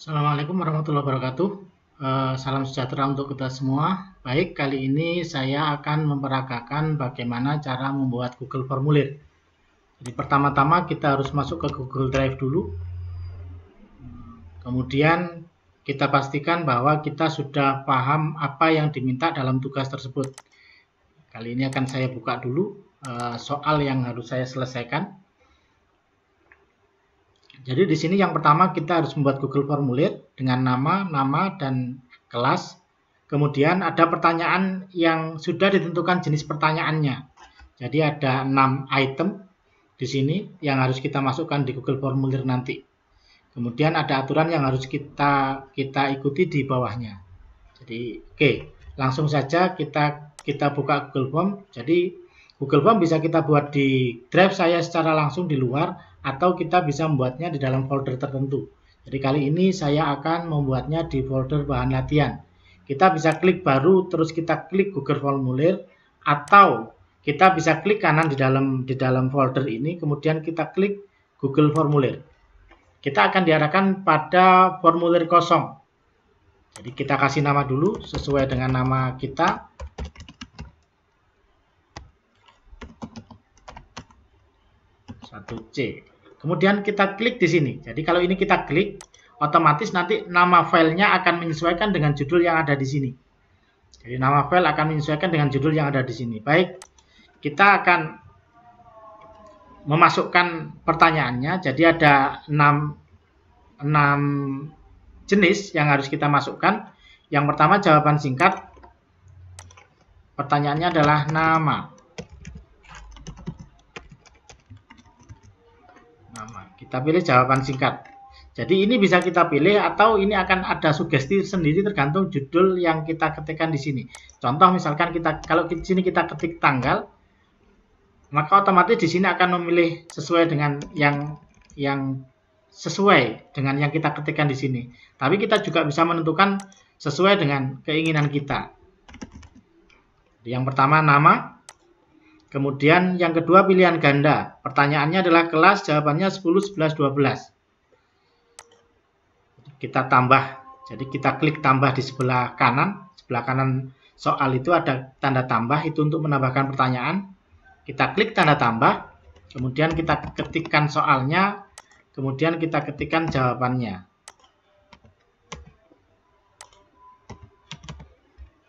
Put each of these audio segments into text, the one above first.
Assalamualaikum warahmatullahi wabarakatuh. Salam sejahtera untuk kita semua. Baik, kali ini saya akan memperagakan bagaimana cara membuat Google Formulir. Jadi pertama-tama kita harus masuk ke Google Drive dulu. Kemudian kita pastikan bahwa kita sudah paham apa yang diminta dalam tugas tersebut. Kali ini akan saya buka dulu soal yang harus saya selesaikan. Jadi di sini yang pertama kita harus membuat Google Formulir dengan nama, dan kelas. Kemudian ada pertanyaan yang sudah ditentukan jenis pertanyaannya. Jadi ada 6 item di sini yang harus kita masukkan di Google Formulir nanti. Kemudian ada aturan yang harus kita ikuti di bawahnya. Jadi oke, langsung saja kita buka Google Form. Jadi Google Form bisa kita buat di Drive saya secara langsung di luar, atau kita bisa membuatnya di dalam folder tertentu. Jadi kali ini saya akan membuatnya di folder bahan latihan. Kita bisa klik baru, terus kita klik Google Formulir, atau kita bisa klik kanan di dalam folder ini, kemudian kita klik Google Formulir. Kita akan diarahkan pada formulir kosong. Jadi kita kasih nama dulu sesuai dengan nama kita. C. Kemudian kita klik di sini. Jadi kalau ini kita klik, otomatis nanti nama filenya akan menyesuaikan dengan judul yang ada di sini. Jadi nama file akan menyesuaikan dengan judul yang ada di sini. Baik, kita akan memasukkan pertanyaannya. Jadi ada 6 jenis yang harus kita masukkan. Yang pertama jawaban singkat. Pertanyaannya adalah nama. Kita pilih jawaban singkat. Jadi ini bisa kita pilih atau ini akan ada sugesti sendiri tergantung judul yang kita ketikkan di sini. Contoh misalkan kalau di sini kita ketik tanggal, maka otomatis di sini akan memilih sesuai dengan yang sesuai dengan yang kita ketikkan di sini. Tapi kita juga bisa menentukan sesuai dengan keinginan kita. Yang pertama nama. Kemudian yang kedua pilihan ganda. Pertanyaannya adalah kelas, jawabannya 10, 11, 12. Kita tambah. Jadi kita klik tambah di sebelah kanan. Sebelah kanan soal itu ada tanda tambah, itu untuk menambahkan pertanyaan. Kita klik tanda tambah. Kemudian kita ketikkan soalnya. Kemudian kita ketikkan jawabannya.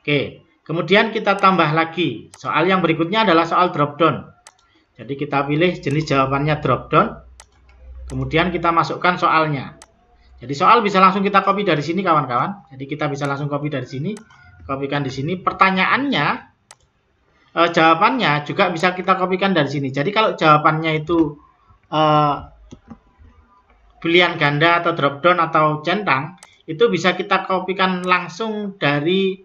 Oke. Kemudian kita tambah lagi. Soal yang berikutnya adalah soal drop down. Jadi kita pilih jenis jawabannya drop down. Kemudian kita masukkan soalnya. Jadi soal bisa langsung kita copy dari sini kawan-kawan. Jadi kita bisa langsung copy dari sini. Kopikan di sini. Pertanyaannya, jawabannya juga bisa kita kopikan dari sini. Jadi kalau jawabannya itu pilihan ganda atau drop down atau centang, itu bisa kita kopikan langsung dari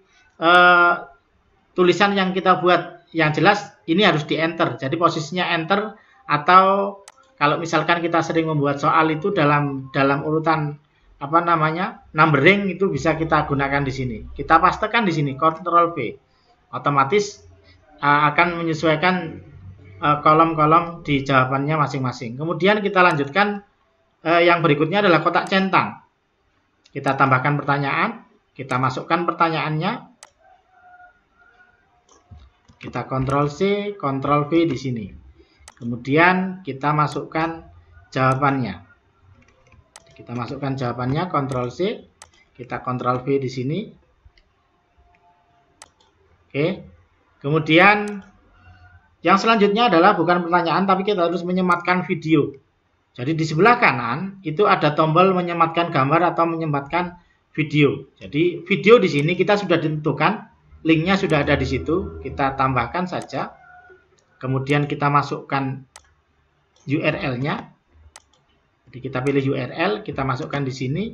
tulisan yang kita buat. Yang jelas ini harus di enter, jadi posisinya enter, atau kalau misalkan kita sering membuat soal itu dalam urutan numbering, itu bisa kita gunakan di sini. Kita pastekan di sini Ctrl V, otomatis akan menyesuaikan kolom-kolom di jawabannya masing-masing. Kemudian kita lanjutkan, yang berikutnya adalah kotak centang. Kita tambahkan pertanyaan, kita masukkan pertanyaannya. Kita Ctrl C, Ctrl V di sini. Kemudian kita masukkan jawabannya. Kita masukkan jawabannya, Ctrl C, kita Ctrl V di sini. Oke. Kemudian yang selanjutnya adalah bukan pertanyaan, tapi kita harus menyematkan video. Jadi di sebelah kanan itu ada tombol menyematkan gambar atau menyematkan video. Jadi video di sini kita sudah ditentukan. Linknya sudah ada di situ, kita tambahkan saja. Kemudian kita masukkan URL-nya. Jadi kita pilih URL, kita masukkan di sini.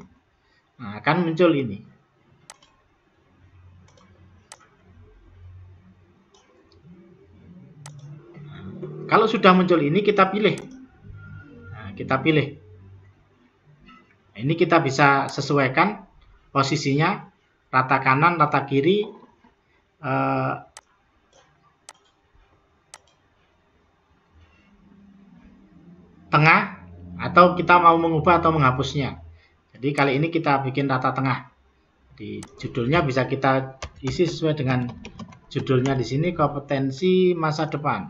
Nah, akan muncul ini. Kalau sudah muncul ini, kita pilih. Nah, kita pilih. Ini kita bisa sesuaikan posisinya, rata kanan, rata kiri. Tengah, atau kita mau mengubah atau menghapusnya. Jadi kali ini kita bikin rata tengah. Di judulnya bisa kita isi sesuai dengan judulnya di sini, kompetensi masa depan.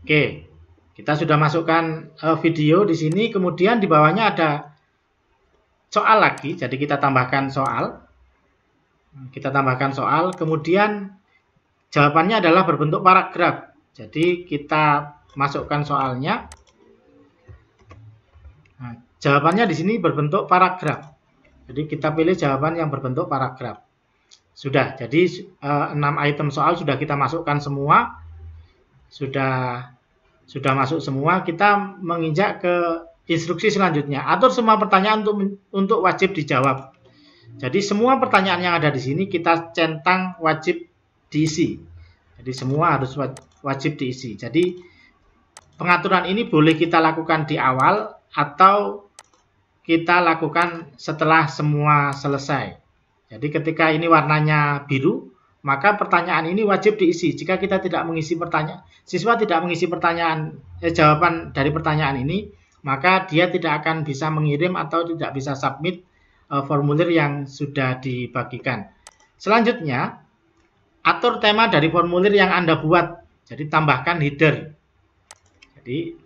Oke, kita sudah masukkan video di sini, kemudian di bawahnya ada soal lagi, jadi kita tambahkan soal. Kita tambahkan soal, kemudian jawabannya adalah berbentuk paragraf. Jadi kita masukkan soalnya. Nah, jawabannya di sini berbentuk paragraf. Jadi kita pilih jawaban yang berbentuk paragraf. Sudah, jadi 6 item soal sudah kita masukkan semua. Sudah masuk semua, kita menginjak ke instruksi selanjutnya. Atur semua pertanyaan untuk wajib dijawab. Jadi semua pertanyaan yang ada di sini kita centang wajib diisi. Jadi semua harus wajib diisi. Jadi pengaturan ini boleh kita lakukan di awal atau kita lakukan setelah semua selesai. Jadi ketika ini warnanya biru, maka pertanyaan ini wajib diisi. Jika kita tidak mengisi pertanyaan, siswa tidak mengisi jawaban dari pertanyaan ini, maka dia tidak akan bisa mengirim atau tidak bisa submit formulir yang sudah dibagikan. Selanjutnya, atur tema dari formulir yang Anda buat. Jadi tambahkan header. Jadi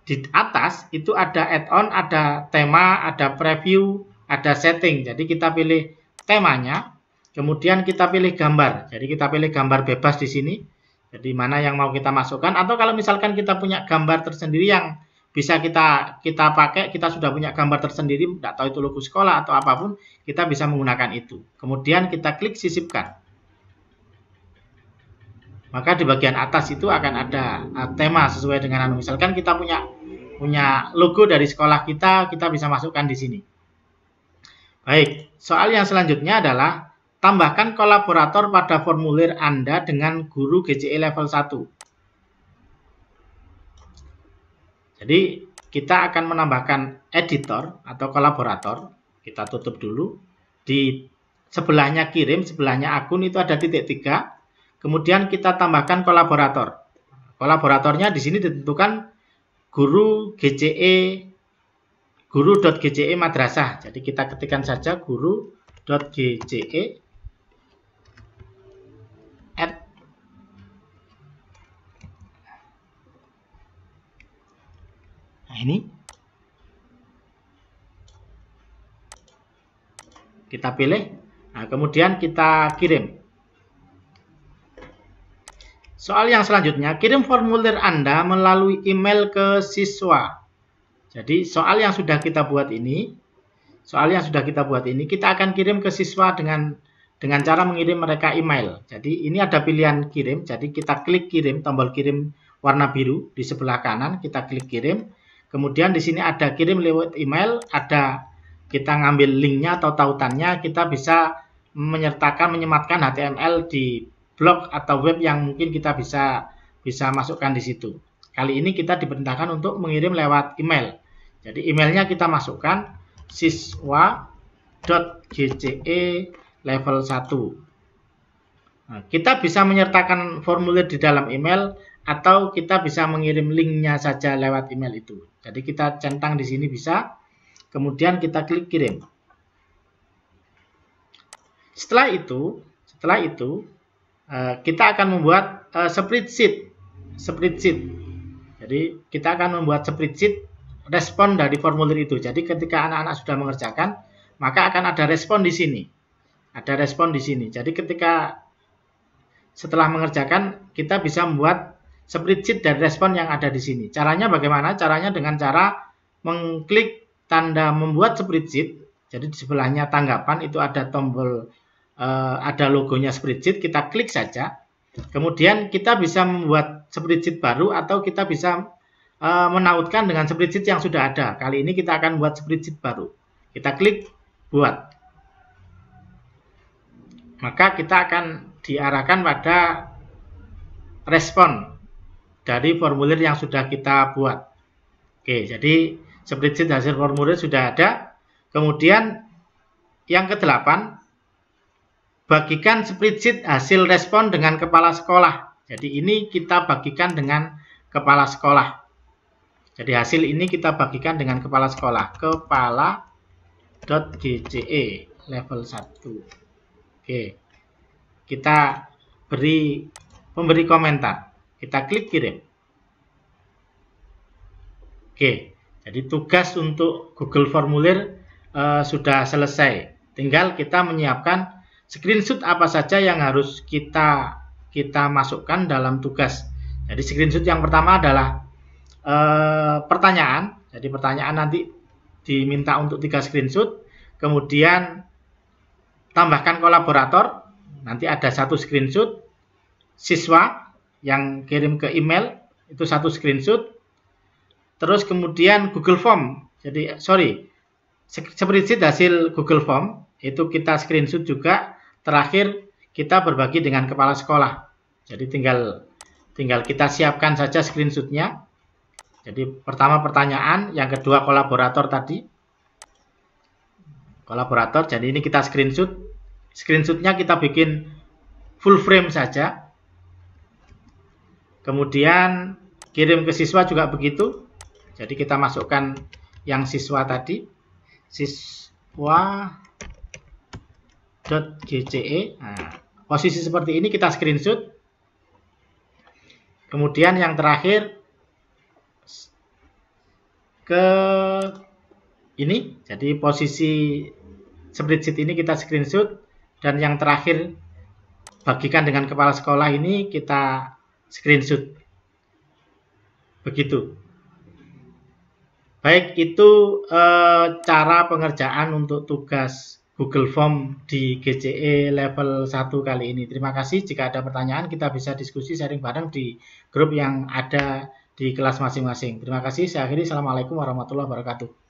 di atas itu ada add-on, ada tema, ada preview, ada setting. Jadi kita pilih temanya. Kemudian kita pilih gambar. Jadi kita pilih gambar bebas di sini. Jadi mana yang mau kita masukkan. Atau kalau misalkan kita punya gambar tersendiri yang bisa kita pakai, kita sudah punya gambar tersendiri, tidak tahu itu logo sekolah atau apapun, kita bisa menggunakan itu. Kemudian kita klik sisipkan. Maka di bagian atas itu akan ada tema sesuai dengan misalkan kita punya logo dari sekolah kita bisa masukkan di sini. Baik, soal yang selanjutnya adalah tambahkan kolaborator pada formulir Anda dengan guru GCE level 1. Jadi, kita akan menambahkan editor atau kolaborator. Kita tutup dulu. Di sebelahnya kirim, sebelahnya akun itu ada titik 3. Kemudian kita tambahkan kolaborator. Kolaboratornya di sini ditentukan guru.gce madrasah. Jadi kita ketikkan saja guru.gce. Nah, ini kita pilih. Nah, kemudian kita kirim. Soal yang selanjutnya, kirim formulir Anda melalui email ke siswa. Jadi soal yang sudah kita buat ini, kita akan kirim ke siswa dengan cara mengirim mereka email. Jadi ini ada pilihan kirim. Jadi kita klik kirim, tombol kirim warna biru di sebelah kanan, kita klik kirim. Kemudian di sini ada kirim lewat email, ada kita ngambil linknya atau tautannya, kita bisa menyematkan HTML di blog atau web yang mungkin kita bisa masukkan di situ. Kali ini kita diperintahkan untuk mengirim lewat email. Jadi emailnya kita masukkan siswa.gce level 1. Nah, kita bisa menyertakan formulir di dalam email atau kita bisa mengirim linknya saja lewat email itu. Jadi kita centang di sini bisa, kemudian kita klik kirim. Setelah itu kita akan membuat spreadsheet. Jadi kita akan membuat spreadsheet respon dari formulir itu. Jadi ketika anak-anak sudah mengerjakan, maka akan ada respon di sini. Jadi ketika setelah mengerjakan, kita bisa membuat spreadsheet dari respon yang ada di sini. Caranya bagaimana? Caranya dengan cara mengklik tanda membuat spreadsheet. Jadi di sebelahnya tanggapan itu ada tombol, ada logonya spreadsheet. Kita klik saja. Kemudian kita bisa membuat spreadsheet baru atau kita bisa menautkan dengan spreadsheet yang sudah ada. Kali ini kita akan buat spreadsheet baru. Kita klik buat. Maka kita akan diarahkan pada respon dari formulir yang sudah kita buat. Oke, jadi spreadsheet hasil formulir sudah ada. Kemudian yang ke-8, bagikan spreadsheet hasil respon dengan kepala sekolah. Jadi ini kita bagikan dengan kepala sekolah. Jadi hasil ini kita bagikan dengan kepala sekolah. Kepala.gce level 1. Oke. Kita memberi komentar. Kita klik kirim. Oke. Jadi tugas untuk Google Formulir sudah selesai. Tinggal kita menyiapkan screenshot apa saja yang harus kita masukkan dalam tugas. Jadi screenshot yang pertama adalah pertanyaan. Jadi pertanyaan nanti diminta untuk 3 screenshot. Kemudian tambahkan kolaborator. Nanti ada 1 screenshot. Siswa yang kirim ke email itu 1 screenshot. Terus kemudian Google Form. Jadi spreadsheet hasil Google Form itu kita screenshot juga. Terakhir kita berbagi dengan kepala sekolah. Jadi tinggal kita siapkan saja screenshotnya. Jadi pertama pertanyaan, yang kedua kolaborator tadi. Kolaborator, jadi ini kita screenshot. Screenshotnya kita bikin full frame saja. Kemudian kirim ke siswa juga begitu. Jadi kita masukkan yang siswa tadi. Siswa.gce. Nah, posisi seperti ini kita screenshot. Kemudian yang terakhir ke ini, jadi posisi spreadsheet ini kita screenshot, dan yang terakhir bagikan dengan kepala sekolah ini kita screenshot. Begitu. Baik, itu cara pengerjaan untuk tugas Google Form di GCE level 1 kali ini. Terima kasih. Jika ada pertanyaan, kita bisa diskusi sharing bareng di grup yang ada di kelas masing-masing. Terima kasih. Saya akhiri. Assalamualaikum warahmatullahi wabarakatuh.